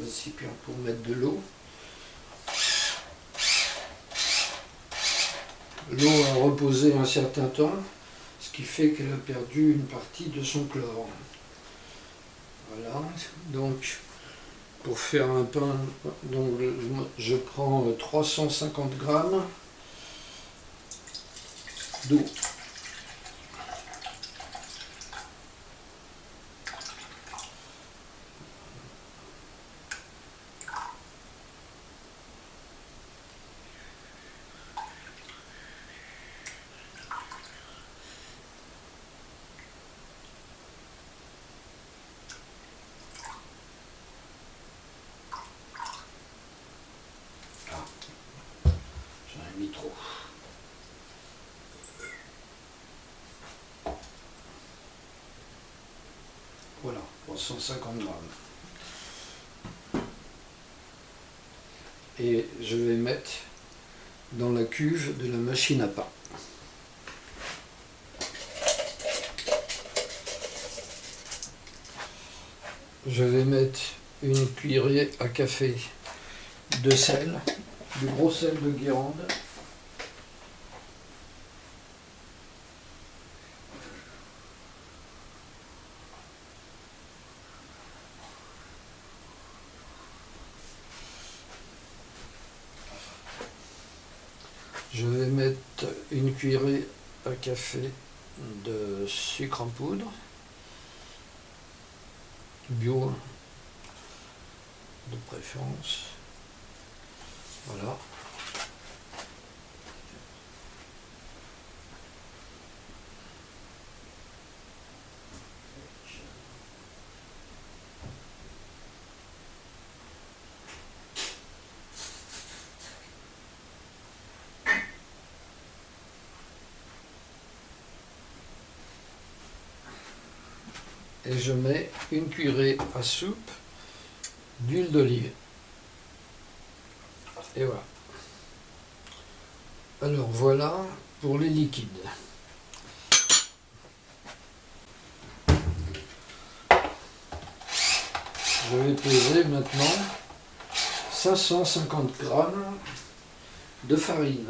récipient pour mettre de l'eau. L'eau a reposé un certain temps, ce qui fait qu'elle a perdu une partie de son chlore. Voilà, donc pour faire un pain, donc, je prends 350 grammes d'eau. Trop. Voilà, 350 grammes. Et je vais mettre dans la cuve de la machine à pain. Je vais mettre une cuillerée à café de sel, du gros sel de Guérande. Je vais mettre une cuillerée à café de sucre en poudre, bio de préférence. Voilà. Et je mets une cuillerée à soupe d'huile d'olive. Et voilà. Alors voilà pour les liquides. Je vais peser maintenant 550 grammes de farine.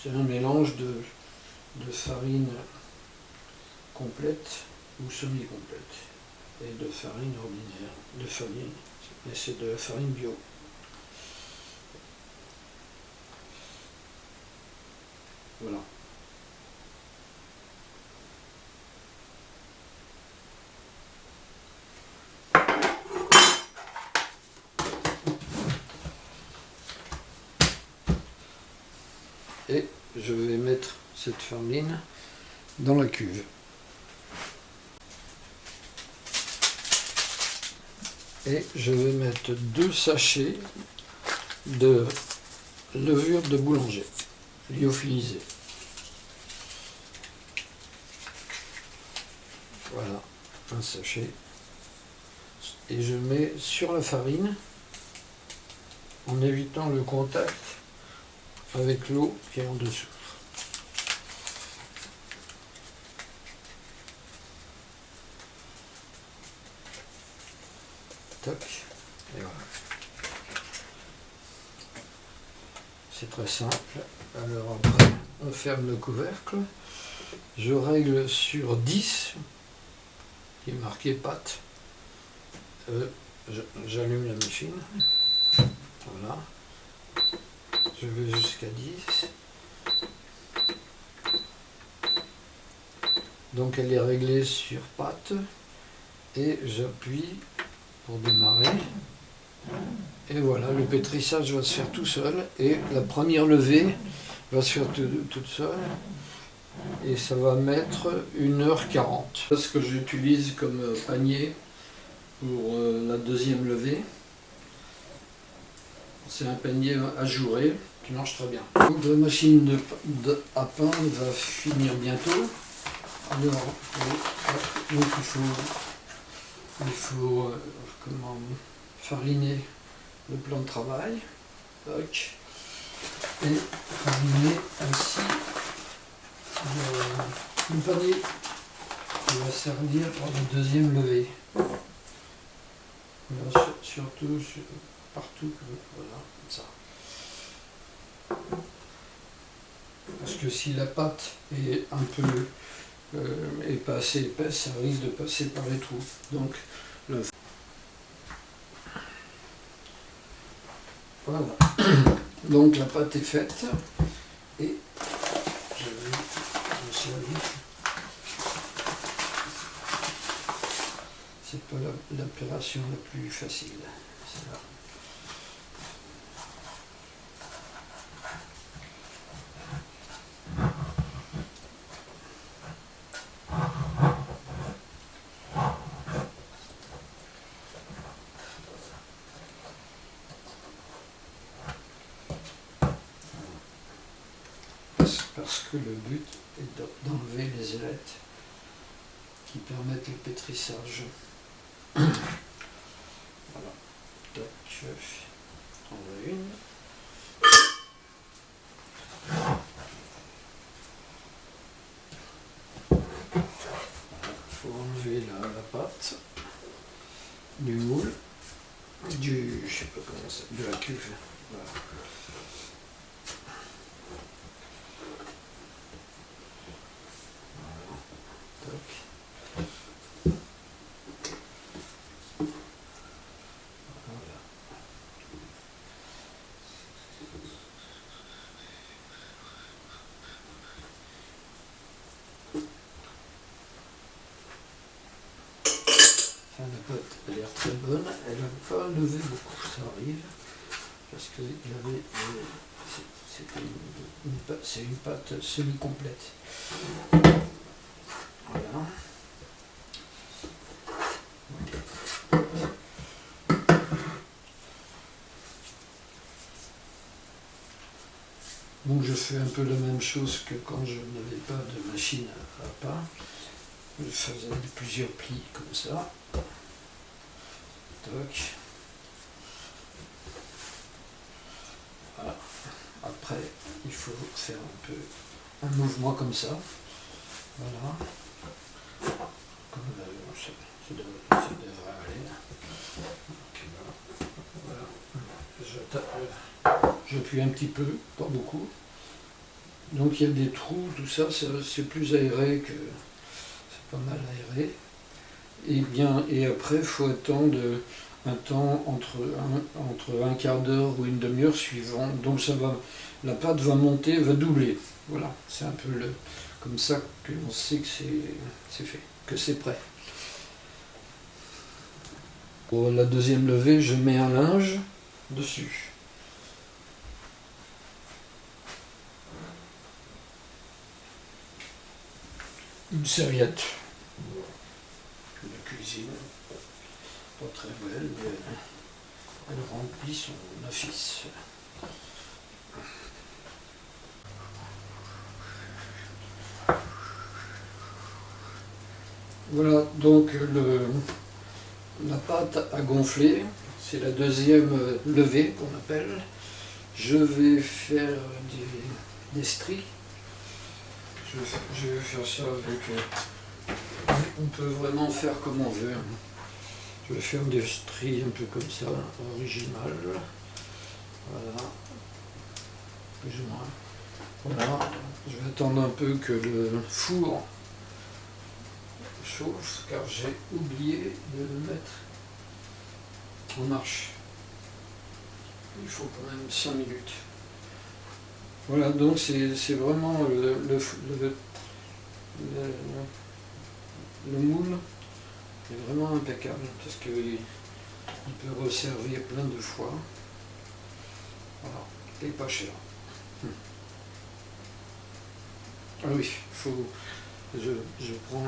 C'est un mélange de farine complète ou semi-complète et de farine ordinaire, mais c'est de la farine bio. Voilà. Et je vais mettre cette farine dans la cuve. Et je vais mettre 2 sachets de levure de boulanger, lyophilisée. Voilà, un sachet. Et je mets sur la farine, en évitant le contact avec l'eau qui est en dessous. Toc, et voilà. C'est très simple. Alors après, on ferme le couvercle. Je règle sur 10, qui est marqué pâte. J'allume la machine. Voilà. Je vais jusqu'à 10. Donc elle est réglée sur pâte. Et j'appuie pour démarrer. Et voilà, le pétrissage va se faire tout seul. Et la première levée va se faire toute seule. et ça va mettre 1h40. C'est ce que j'utilise comme panier pour la deuxième levée. C'est un panier ajouré qui marche très bien. Donc la machine à pain va finir bientôt. Alors, donc il faut fariner le plan de travail. Tac. Et fariner ainsi le panier qui va servir pour la deuxième levée. Là, surtout partout, voilà, comme ça. Parce que si la pâte est un peu est pas assez épaisse, ça risque de passer par les trous. Donc voilà. Donc la pâte est faite et je vais me servir. C'est pas l'opération la plus facile. C'est là. Parce que le but est d'enlever les ailettes qui permettent le pétrissage. Voilà. Donc, je en veux une. Il faut enlever la pâte du moule, je sais pas comment ça, de la cuve. Voilà. La pâte a l'air très bonne, elle n'a pas levé beaucoup, ça arrive, parce que c'est une pâte semi-complète. Voilà. Donc je fais un peu la même chose que quand je n'avais pas de machine à pain. Je faisais plusieurs plis comme ça. Toc. Voilà. Après, il faut faire un peu un mouvement comme ça. Voilà. Comme ça devrait aller. Donc, voilà. J'appuie un petit peu, pas beaucoup. Donc il y a des trous, tout ça, c'est plus aéré que... C'est pas mal aéré. Et après, il faut attendre un temps entre un quart d'heure ou une demi-heure suivant. Donc la pâte va monter, va doubler. Voilà, c'est un peu comme ça qu'on sait que c'est fait, que c'est prêt. Pour la deuxième levée, je mets un linge dessus. Une serviette de cuisine, pas très belle, mais elle remplit son office. Voilà, donc la pâte a gonflé, c'est la deuxième levée qu'on appelle. Je vais faire des stries. Je vais faire ça avec... on peut vraiment faire comme on veut. Je vais faire des stries un peu comme ça, originales. Voilà. Plus ou moins. Voilà. Je vais attendre un peu que le four chauffe, car j'ai oublié de le mettre en marche. Il faut quand même 5 minutes. Voilà, donc c'est vraiment le moule est vraiment impeccable parce qu'il peut resservir plein de fois. Voilà, et pas cher. Ah oui, je prends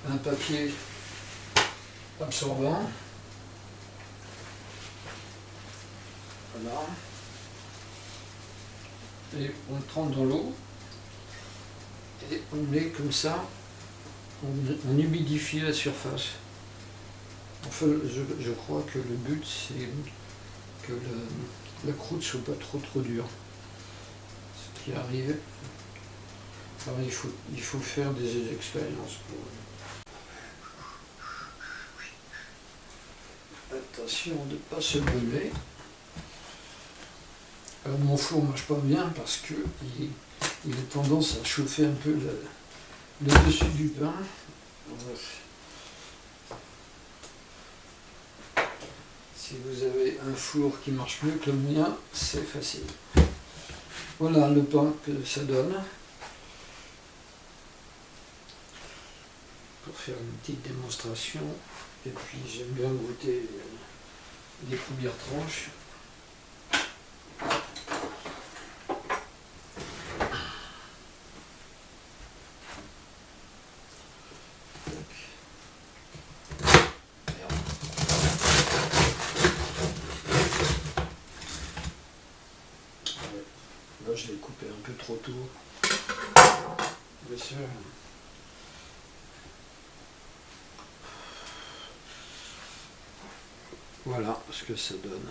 un papier absorbant. Voilà. Et on le trempe dans l'eau. Et on met comme ça, on humidifie la surface. Enfin, je crois que le but c'est que la croûte soit pas trop dure. Ce qui arrive. Alors il faut faire des expériences pour. Attention de ne pas se brûler. Alors mon four ne marche pas bien parce que il a tendance à chauffer un peu le dessus du pain. Si vous avez un four qui marche mieux que le mien, c'est facile. Voilà le pain que ça donne. Pour faire une petite démonstration. Et puis j'aime bien goûter les premières tranches. Là, je l'ai coupé un peu trop tôt. Bien sûr. Voilà ce que ça donne.